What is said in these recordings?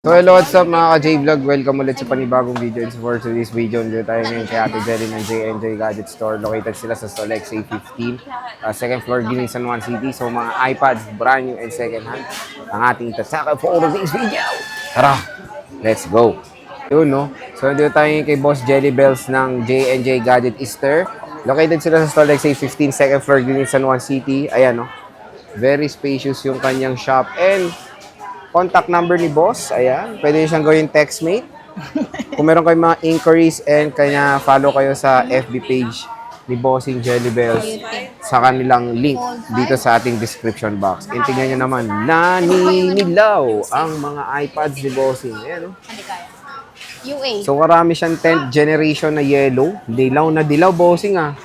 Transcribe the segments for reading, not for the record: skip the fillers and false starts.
So hello, what's up mga ka-J-Vlog? Welcome ulit sa panibagong video. And for today's video, nandito tayo ngayon kay Ate Jelly ng J&J Gadget Store. Located sila sa Solex A15, second floor, Giling, San Juan City. So mga iPads, brand new and second hand, ang ating itataka for today's video. Tara, let's go! Yun, no? So nandito tayo ngayon kay Boss Jelly Bells ng J&J Gadget Store. Located sila sa Solex A15, second floor, Giling, San Juan City. Ayan, no? Very spacious yung kanyang shop. And contact number ni Boss, ayan. Pwede siyang gawin textmate. Kung meron kayong mga inquiries and kanya follow kayo sa FB page ni Bossing Jelly Bells sa kanilang link dito sa ating description box. And tingnan nyo naman, naninilaw ang mga iPads ni Bossing. Ayan, no? UA. So, marami siyang 10th generation na yellow. Dilaw na dilaw, Bossing, ah.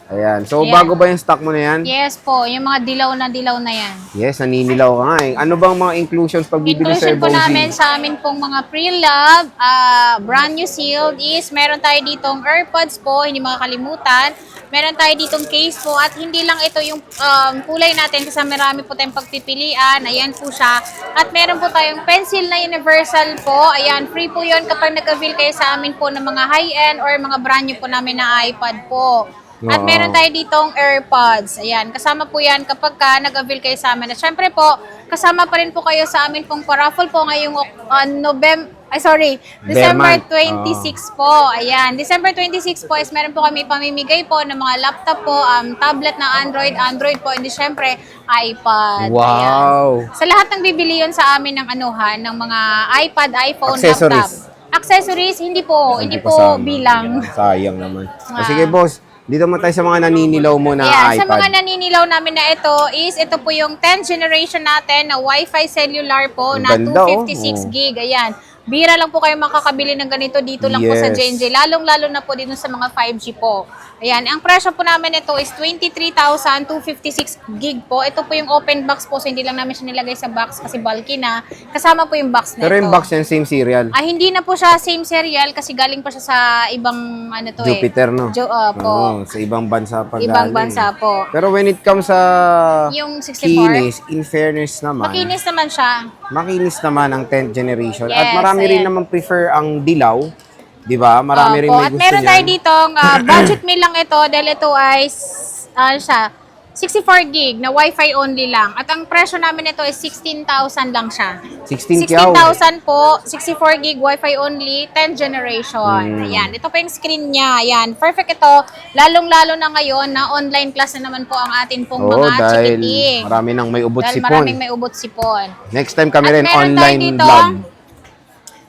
Ayan. So, Ayan. bago ba yung stock mo na yan? Yes po, yung mga dilaw na yan. Yes, naninilaw ka nga eh. Ano bang mga inclusions pag bibili sa Inclusion po Bossing? namin sa amin pong mga pre-love, brand new sealed is meron tayo ditong AirPods po, hindi makakalimutan. Meron tayo ditong case po at hindi lang ito yung kulay natin kasi marami po tayong pagpipilian. Ayan po siya. At meron po tayong pencil na universal po. Ayan, free po yun kapag nag-avail kayo sa amin po ng mga high-end or mga brand new po namin na iPad po. At Oo. meron tayo ditong AirPods. Ayan, kasama po yan kapag nag-avail kayo sa amin. At syempre po, kasama pa rin po kayo sa amin pong paraffle po ngayong December month. 26 po. Ayan, December 26 po is meron po kami pamimigay po ng mga laptop po, tablet na Android po, and syempre iPad. Wow! Ayan. Sa lahat ng bibili yun sa amin ng anuhan, ng mga iPad, iPhone, Accessories. laptop. Accessories, hindi po kasama. bilang. Sayang naman. Sige, boss. Dito mo tayo sa mga naninilaw mo na Yeah, sa iPad. mga naninilaw namin na ito po yung 10th generation natin na Wi-Fi cellular po Ang na ganda, 256 gig. Ayan. Bira lang po kayo makakabili ng ganito dito lang po sa Yes. J&J. Lalong-lalo na po dito sa mga 5G po. Ayan. Ang presyo po namin ito is 23,256 gig po. Ito po yung open box po. So, hindi lang namin siya nilagay sa box kasi bulky na. Kasama po yung box na Pero ito. yung box yan, same serial. Hindi na po siya same serial kasi galing pa siya sa ibang Jupiter, no? po. Oo, sa ibang bansa pa Ibang galing. bansa po. Pero when it comes sa Yung 64. kinis, in fairness naman, Makinis naman siya. makinis naman ang 10th generation. Yes, At marami rin ayan. naman prefer ang dilaw. Di ba? Marami rin Opo, may at gusto meron tayo niyan. ditong budget meal lang ito dahil ito ay 64 gig na Wi-Fi only lang. At ang presyo namin ito is 16,000 lang siya. 16 kyaw. 16,000 po, 64 gig Wi-Fi only, 10th generation. Ayan, ito po yung screen niya. Ayan, perfect ito. Lalong-lalo na ngayon na online class na naman po ang atin pong Oo, mga dahil chikiting. marami nang may ubot Dahil sipon. maraming may ubot sipon. Next time kami At rin meron tayo online dito, vlog.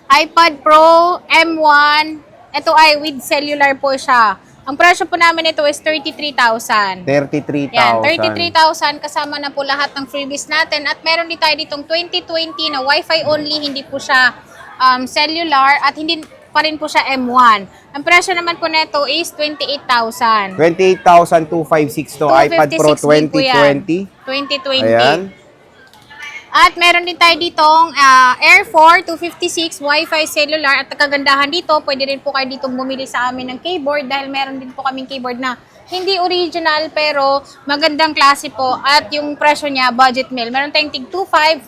iPad Pro M1. Ito ay with cellular po siya. Ang presyo po namin ito is 33,000. 33,000. Yan, 33,000 kasama na po lahat ng freebies natin. At meron din tayo ditong 2020 na Wi-Fi only, hindi po siya cellular at hindi pa rin po siya M1. Ang presyo naman po nito is 28,000. 28,256 to iPad Pro 256 gig po yan. 2020. 2020. Ayan. At meron din tayo ditong Air 4 256 Wi-Fi cellular. At kagandahan dito, pwede rin po kayo ditong bumili sa amin ng keyboard dahil meron din po kaming keyboard na hindi original pero magandang klase po. At yung presyo niya, budget meal. Meron tayong tig 2,500,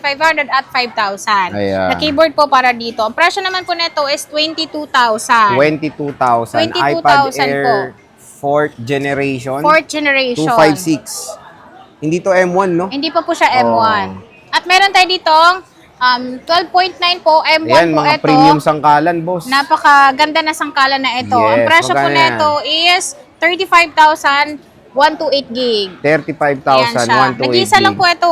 4,500 at 5,000. Ayan. Na keyboard po para dito. Ang presyo naman po nito is 22,000. 22,000. 22,000 iPad po. Air 4th generation. 4th generation. 256. Hindi to M1, no? Hindi pa po siya M1. Oh. At meron tayo ditong 12.9 po, M1 Ayan, po mga ito. premium sangkalan, boss. Napakaganda na sangkala na ito. Yes, Ang presyo po magkano nito is 35,000, 128 gig. 35,000, Ayan siya. 128 Nag-isa lang gig. po ito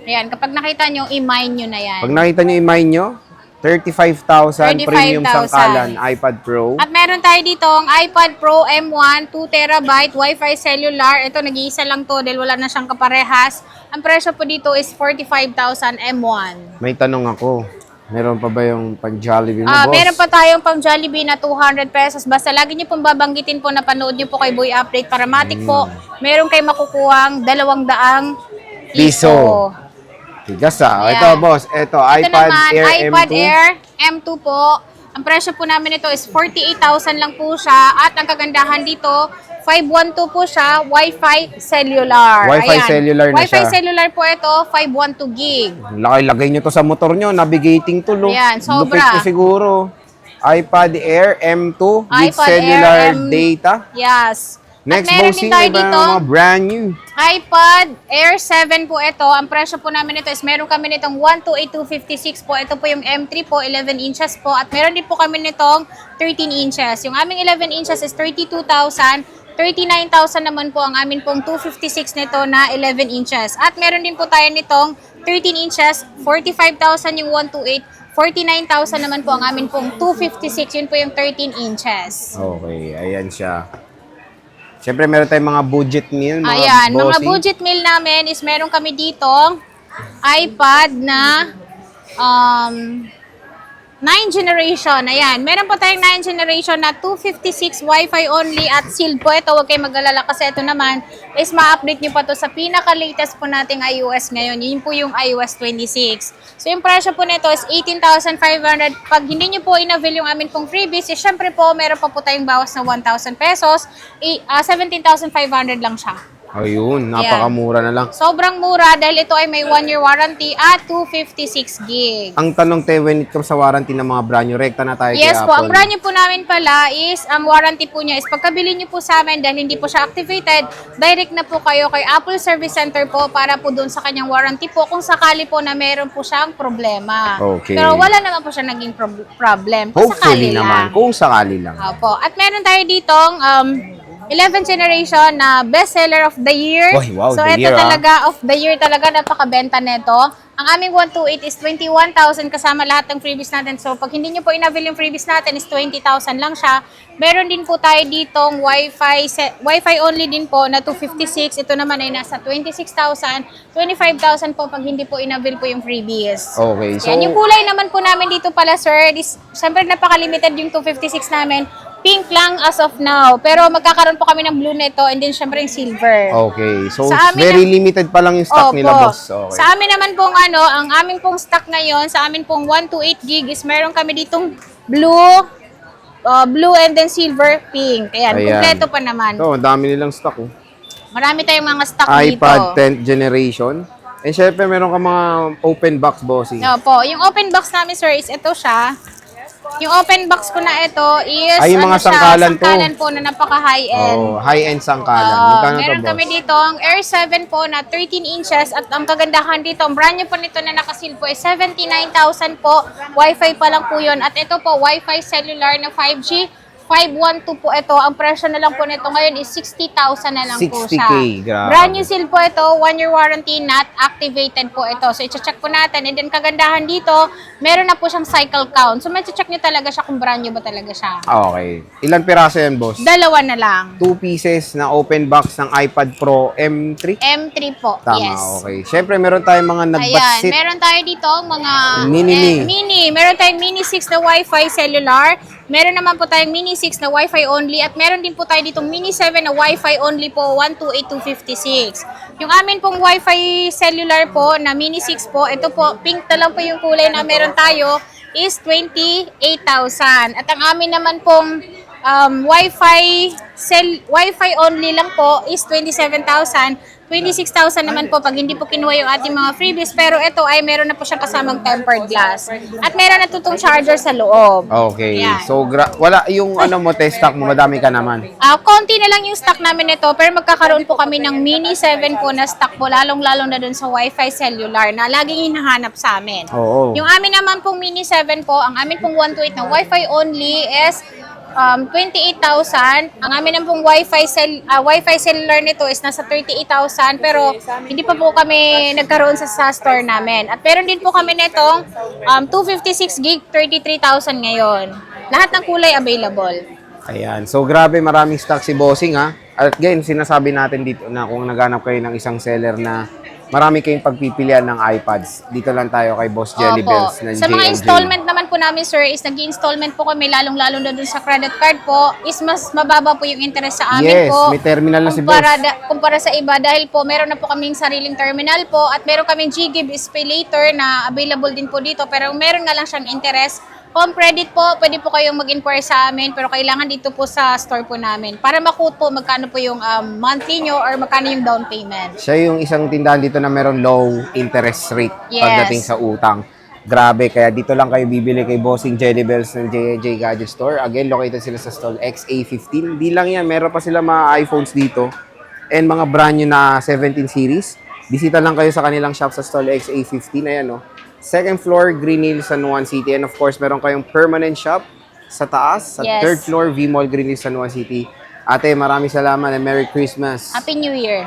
Ayan, kapag nakita nyo, i-mine nyo na yan. Pag nakita nyo yung mine nyo, 35,000 premium 35,000. sangkalan, iPad Pro. At meron tayo dito ang iPad Pro M1, 2TB Wi-Fi cellular. Ito, nag-iisa lang to dahil wala na siyang kaparehas. Ang presyo po dito is 45,000 M1. May tanong ako. Meron pa ba yung pang-Jollibee mo, boss? Meron pa tayong pang Jollibee na 200 pesos. Basta lagi niyo pong babanggitin po na panood niyo po kay Boy Update para matik po. Meron kayo makukuhang 200 piso. Tigas ah. Ayan. Ito, boss. Ito, Ito iPad naman, Air iPad M2. Air M2 po. Ang presyo po namin ito is 48,000 lang po siya. At ang kagandahan dito, 512 po siya, Wi-Fi cellular. Wi-Fi cellular na Wi-Fi siya. cellular po ito, 512 gig. Lagay nyo to sa motor nyo, navigating tool. Ayan, sobra. Lupit ko siguro. iPad Air M2 with iPad cellular Air M- data. Yes. Next, At meron bossing, din tayo iba dito, mga brand new. iPad Air 7 po ito. Ang presyo po namin ito is meron kami nitong 128,256 po. Ito po yung M3 po, 11 inches po. At meron din po kami nitong 13 inches. Yung aming 11 inches is 32,000. 39,000 naman po ang amin pong 256 nito na 11 inches. At meron din po tayo nitong 13 inches, 45,000 yung 128. 49,000 naman po ang amin pong 256. Yun po yung 13 inches. Okay, ayan siya. Siyempre, meron tayong mga budget meal, mga Ayan, mga bossing. budget meal namin is meron kami dito iPad na 9 generation. Ayan, meron po tayong 9 generation na 256 Wi-Fi only at sealed po ito. Huwag kayong mag-alala kasi ito naman is ma-update nyo pa to sa pinaka-latest po nating iOS ngayon. Yun po yung iOS 26. So, yung presyo po nito is 18,500. Pag hindi nyo po in-avail yung amin pong freebies, eh, syempre po, meron pa po tayong bawas na 1,000 pesos. 17,500 lang siya. Ayun, napakamura na lang. Sobrang mura dahil ito ay may 1-year warranty at 256 gig. Ang tanong, te, when it comes sa warranty ng mga brand new, rekta na tayo Yes kay po, ang Apple. brand new po namin pala is, ang warranty po niya is pagkabili niyo po sa amin dahil hindi po siya activated, direct na po kayo kay Apple Service Center po para po doon sa kanyang warranty po kung sakali po na meron po siyang problema. Okay. Pero wala naman po siya naging problem. Kung Hopefully sakali naman, lang. kung sakali lang. Opo. At meron tayo ditong 11th generation na bestseller of the year. Oy, wow, so the ito year, talaga of the year talaga napakabenta nito. Ang aming 128 is 21,000 kasama lahat ng freebies natin. So pag hindi nyo po in-avail yung freebies natin is 20,000 lang siya. Meron din po tayo ditong Wi-Fi only din po na 256. Ito naman ay nasa 26,000. 25,000 po pag hindi po in-avail po yung freebies. Okay, so, Yan, yung kulay naman po namin dito pala, sir, is, siyempre napaka-limited yung 256 namin. Pink lang as of now. Pero magkakaroon po kami ng blue nito and then syempre yung silver. okay. So, Sa amin very limited pa lang yung stock nila, boss. Okay. Sa amin naman pong ang aming pong stock ngayon, sa amin pong 128 gig is meron kami ditong blue and then silver, pink. Ayan, Ayan. kumpleto pa naman. So, ang dami nilang stock, oh. Marami tayong mga stock iPad dito. 10th generation. And syempre, meron ka mga open box, bossing. Opo, yung open box namin, sir, is ito siya. Yung open box ko na ito is Ay, yung mga sangkalan to. sangkalan po na napaka-high-end. Oh, high-end sangkalan. Oo, Magkano to, meron boss? kami dito ang Air 7 po na 13 inches at ang kagandahan dito, ang brand new po nito na nakasil po ay 79,000 po. Wi-Fi pa lang po yun. At ito po, Wi-Fi cellular na 5G. 512 po ito. Ang presyo na lang po nito ngayon is 60,000 na lang po 60K, siya. grabe. Brand new seal po ito. 1-year warranty, not activated po ito. So, i-check po natin. And then, kagandahan dito, meron na po siyang cycle count. So, ma-check nyo talaga siya kung brand new ba talaga siya. Okay. Ilan piraso yan, boss? Dalawa na lang. 2 pieces na open box ng iPad Pro M3? M3 po. Tama, Yes. okay. Siyempre, meron tayong mga Ayan, nagbatsit. meron tayo dito mga Mini. Meron tayong Mini 6 na Wi-Fi cellular. Meron naman po tayong Mini 6 na Wi-Fi only. At meron din po tayo ditong Mini 7 na Wi-Fi only po, 128,256. Yung amin pong Wi-Fi cellular po na Mini 6 po, ito po, pink na lang po yung kulay na meron tayo, is 28,000. At ang amin naman pong Wi-Fi only lang po is 27,000. 26,000 naman po pag hindi po kinuha yung ating mga freebies. Pero ito ay meron na po siyang kasamang tempered glass. At meron na tutong charger sa loob. Okay. Ayan. So, wala yung test stock mo, madami ka naman. Konti na lang yung stock namin nito, pero magkakaroon po kami ng Mini 7 po na stock po, lalong-lalong na dun sa Wi-Fi cellular na laging hinahanap sa amin. Oo. Yung amin naman pong Mini 7 po, ang amin pong 128 na Wi-Fi only is 28,000. Ang amin naman pong Wi-Fi cellular nito is nasa 38,000, pero hindi pa po kami nagkaroon sa store namin. At meron din po kami nitong 256 gig, 33,000 ngayon. Lahat ng kulay available. Ayan. So, grabe, maraming stock si Bossing, ha? At again, sinasabi natin dito na kung naghanap kayo ng isang seller na marami kayong pagpipilian ng iPads, dito lang tayo kay Boss Jelly Bells ng Sa mga J&J. installment naman po namin, sir, is nag-installment po kami, lalong-lalo na dun sa credit card po, is mas mababa po yung interest sa amin Yes, po. may terminal na si Boss. Kumpara sa iba, dahil po meron na po kaming sariling terminal po at meron kaming GGib is pay later na available din po dito, pero meron nga lang siyang interest Home credit po, pwede po kayong mag-inquire sa amin, pero kailangan dito po sa store po namin para ma-quote po magkano po yung monthly nyo or magkano yung down payment. Siya yung isang tindahan dito na meron low interest rate Yes. pagdating sa utang. Grabe, kaya dito lang kayo bibili kay Bossing Jelly Bells ng J&J Gadget Store. Again, located sila sa stall XA15. Di lang yan, meron pa sila mga iPhones dito and mga brand new na 17 series. Bisita lang kayo sa kanilang shop sa stall XA15. Ayan, no? Second floor, Green Hills, San Juan City. And of course, meron kayong permanent shop sa taas. Sa Yes. third floor, V-Mall, Green Hills, San Juan City. Ate, maraming salamat and Merry Christmas. Happy New Year!